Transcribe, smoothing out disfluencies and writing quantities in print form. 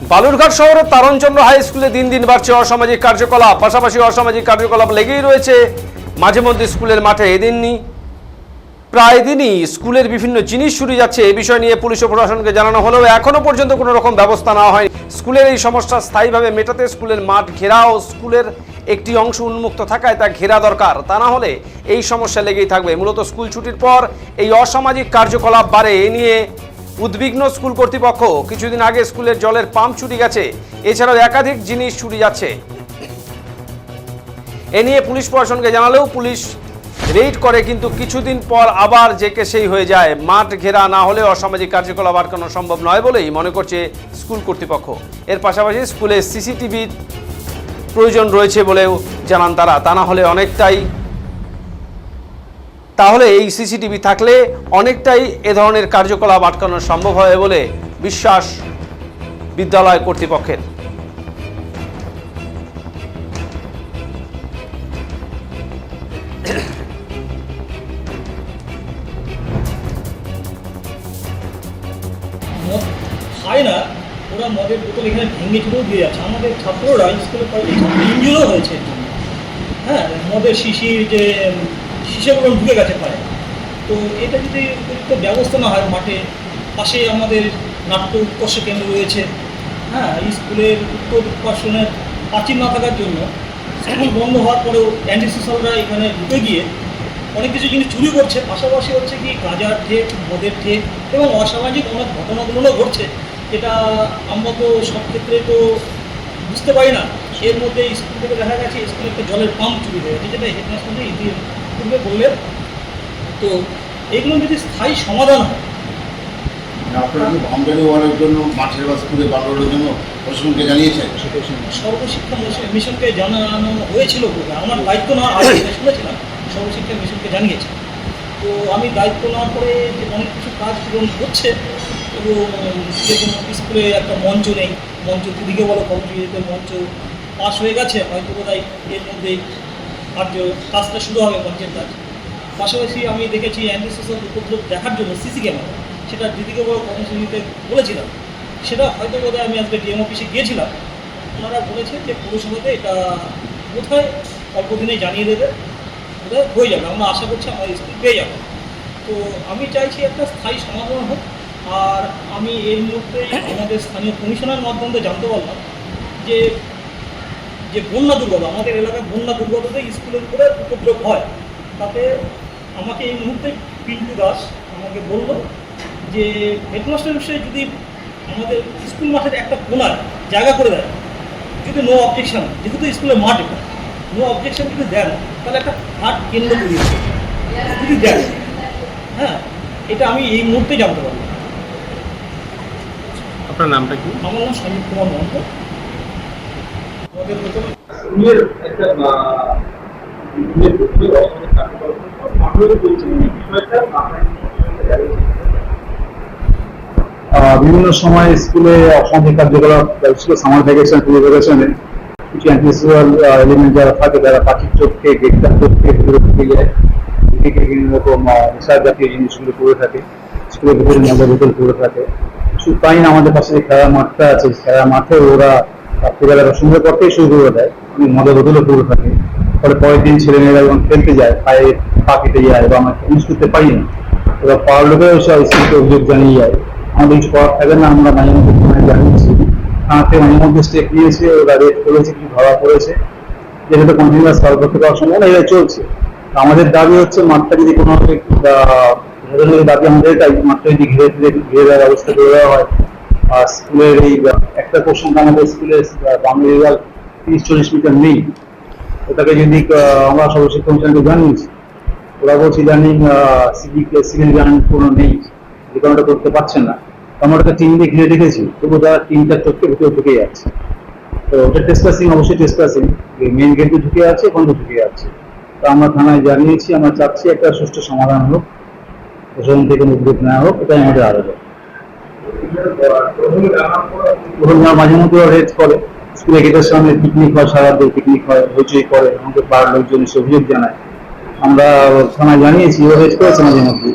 বালুরঘাট শহরের তারণচন্দ্র হাই স্কুলে দিন দিন বাড়ছে অসামাজিক কার্যকলাপ, পাশাপাশি অসামাজিক কার্যকলাপ লেগেই রয়েছে মাঝে মধ্যে স্কুলের মাঠে। এদিনই প্রায় দিনই স্কুলের বিভিন্ন জিনিস চুরি যাচ্ছে। এই বিষয় নিয়ে পুলিশ ও প্রশাসনকে জানানো হলেও এখনো পর্যন্ত কোনো রকম ব্যবস্থা নেওয়া হয়নি। স্কুলের এই সমস্যা স্থায়ীভাবে মেটাতে স্কুলের মাঠ ঘেরা ও স্কুলের একটি অংশ উন্মুক্ত থাকায় তা ঘেরা দরকার, তা না হলে এই সমস্যা লেগেই থাকবে। মূলত স্কুল ছুটির পর এই অসামাজিক কার্যকলাপ বাড়ে, এ নিয়ে উদ্বিগ্ন স্কুল কর্তৃপক্ষ। কিছুদিন আগে স্কুলের জলের পাম্প চুরি গেছে, এছাড়াও একাধিক জিনিস চুরি যাচ্ছে। এ নিয়ে পুলিশ প্রশাসনকে জানালেও পুলিশ রেড করে, কিন্তু কিছুদিন পর আবার যে কে সেই হয়ে যায়। মাঠ ঘেরা না হলে অসামাজিক কার্যকলাপ আটকানো সম্ভব নয় বলেই মনে করছে স্কুল কর্তৃপক্ষ। এর পাশাপাশি স্কুলে সিসিটিভির প্রয়োজন রয়েছে বলেও জানান তারা, তা না হলে তাহলে এই সিসিটিভি থাকলে অনেকটাই এ ধরনের কার্যকলাপ আটকানো সম্ভব হবে বলে বিশ্বাস বিদ্যালয় কর্তৃপক্ষের। মদ খায় না, ওরা মদের বোতল এখানে ভেঙে চুরেও দিয়ে যাচ্ছে। আমাদের ছাত্ররা স্কুলে কয়েকজন ছাত্র ইনজুরও হয়েছে এর জন্য। হ্যাঁ, মদের শিশিগুলো ঢুকে গেছে পায়ে। তো এটা যদি উপযুক্ত ব্যবস্থা না হয়, মাঠে পাশে আমাদের নাট্য উৎকর্ষ কেন্দ্র রয়েছে। হ্যাঁ, স্কুলের উত্তর উৎকর্ষণের প্রাচীর না থাকার জন্য স্কুল বন্ধ হওয়ার পরেও অ্যান্টিসোশ্যালরা এখানে ঢুকে গিয়ে অনেক কিছু জিনিস চুরি করছে। পাশাপাশি হচ্ছে কি গাঁজার ঠেক, মদের ঠেক এবং অসামাজিক অনেক ঘটনাগুলো ঘটছে, যেটা আমরা তো সব ক্ষেত্রে তো বুঝতে পারি না। এর মধ্যে স্কুল থেকে দেখা গেছে স্কুলে একটা জলের পাম্প চুরি হয়ে গেছে, যেটা হেডমাস্টার ইতিপূর্বে বললেন। তো এগুলো যদি স্থায়ী সমাধান হয়, আপনারা কি বাউন্ডারি ওয়ালের জন্য মাঠের বা স্কুলে বাউন্ডারির জন্য প্রশাসনকে জানিয়েছেন? সর্বশিক্ষা মিশনকে জানানো হয়েছিল। আমার দায়িত্ব নেওয়ার আগে শুনেছিলাম সর্বশিক্ষা মিশনকে জানিয়েছে। তো আমি দায়িত্ব নেওয়ার পরে যে অনেক কিছু কাজ পূরণ হচ্ছে, এবং যে কোনো স্কুলে একটা মঞ্চ নেই, মঞ্চ দিদিকে বলো কমিটিতে মঞ্চ পাস হয়ে গেছে, হয়তো বোধহয় এর মধ্যেই কাজটা শুরু হবে, মঞ্চের কাজ। পাশাপাশি আমি দেখেছি অ্যান্টিসোশ্যাল উপদ্রব দেখার জন্য সিসি ক্যামেরা, সেটা দিদিকে বড় কর্মসূচিতে বলেছিলাম। সেটা হয়তো বোধহয় আমি আজকে ডিএম অফিসে গিয়েছিলাম, ওনারা বলেছেন যে পৌরসভাতে এটা বোধহয় অল্প দিনে জানিয়ে দেবে, বোধহয় হয়ে যাবে। আমরা আশা করছি আমার স্কুল পেয়ে যাবো। তো আমি চাইছি একটা স্থায়ী সমাধান হোক। আর আমি এই মুহূর্তে আমাদের স্থানীয় কমিশনার মাধ্যমে জানতে পারলাম যে বন্যা দুর্গত, আমাদের এলাকায় বন্যা দুর্গততে স্কুলের উপরে উপদ্রব হয়। তাতে আমাকে এই মুহূর্তে পিন্টু দাস আমাকে বলল যে হেডমাস্টার বিষয়ে যদি আমাদের স্কুল মাঠের একটা কোনার জায়গা করে দেয়, যদি নো অবজেকশন, যেহেতু স্কুলের মাঠ এটা নো অবজেকশন যদি দেন, তাহলে একটা হাট কেন্দ্র তৈরি হবে যদি দেন। হ্যাঁ, এটা আমি এই মুহূর্তে জানতে পারলাম। আপনার নামটা কি? আমার নাম সঞ্জীব কুমার মহন্ত। আমাদের প্রথমে বিভিন্ন সময় স্কুলে অসামাজিক কার্যকলাপ, সামার ভ্যাকেশন, পুজো ভ্যাকেশনে কিছু অ্যান্টিসোশ্যাল এলিমেন্ট যারা থাকে, তারা পাখির চোখকে, গেটটার চোখকে ঢুকে যায়, বিভিন্ন রকম নেশার জাতীয় জিনিসগুলো করে থাকে, স্কুলের ভিতরে মজা বোতল করে থাকে। শুধু তাই না, আমাদের পাশে যে খেলার মাঠটা আছে, খেলার মাঠে ওরা রাত্রিবেলা সন্ধ্যের পর থেকেই শুরু করে দেয়, অনেক মজা বোতলও করে থাকে। ফলে পরের দিন ছেলেমেয়েরা যখন খেলতে যায়, পায়ে পা কেটে যায় বা আমরা ইউজ করতে পারি না, এবার পাওয়ার লোকেও সব স্কুলকে অভিযোগ জানিয়ে যায়। আমাদের কিছু করার থাকে না, আমরা মাঝে মধ্যে জানিয়েছি, থানাতে মাঝে মধ্যে স্টেপ নিয়েছে, ওরা রেড করেছে, কিছু ধরা পড়েছে, যেটা তো কন্টিনিউয়াস সলভ করতে পারার সম্ভব না, এটা চলছে। আমাদের দাবি হচ্ছে মাঠটা যদি কোনোভাবে দাবি আমাদের এটাই, মাঠটা যদি ঘিরে দেওয়ার ব্যবস্থা করে দেওয়া হয়। আর স্কুলের এই একটা কোশ্চেন আমাদের স্কুলের বাউন্ডারি ওয়াল 30-40 মিটার নেই, ওটাকে যদি আমরা সর্বশিক্ষা কমিশনকে জানিয়েছি, ওরা বলছে ইদানিং সিভিল জার্নাল কোনো নেই, যে কারণটা করতে পারছেন না। আমরা ওটা টিম দিয়ে ঘিরে রেখেছি, তবু তারা 3-4 চোখকে ভিতরে ঢুকে যাচ্ছে। তো ওটা টেস্টাসিং, অবশ্যই টেস্টাসিং, মেইন গেটে ঢুকে আছে, ওখানে ঢুকে যাচ্ছে। তো আমরা থানায় জানিয়েছি, আমরা চাচ্ছি একটা সুষ্ঠু সমাধান হোক, প্রশাসন থেকে উদ্যোগ নেওয়া হোক, এটাই আমাদের আবেদন। মাঝে মধ্যে রেড করে, স্কুলে গেটের সামনে পিকনিক হয়, সারাদিন পিকনিক হয়, হইচই করে, আমাদের পাড়ার লোকজন এসে অভিযোগ জানায়। আমরা থানায় জানিয়েছি, ও রেড করেছে মাঝে মধ্যে।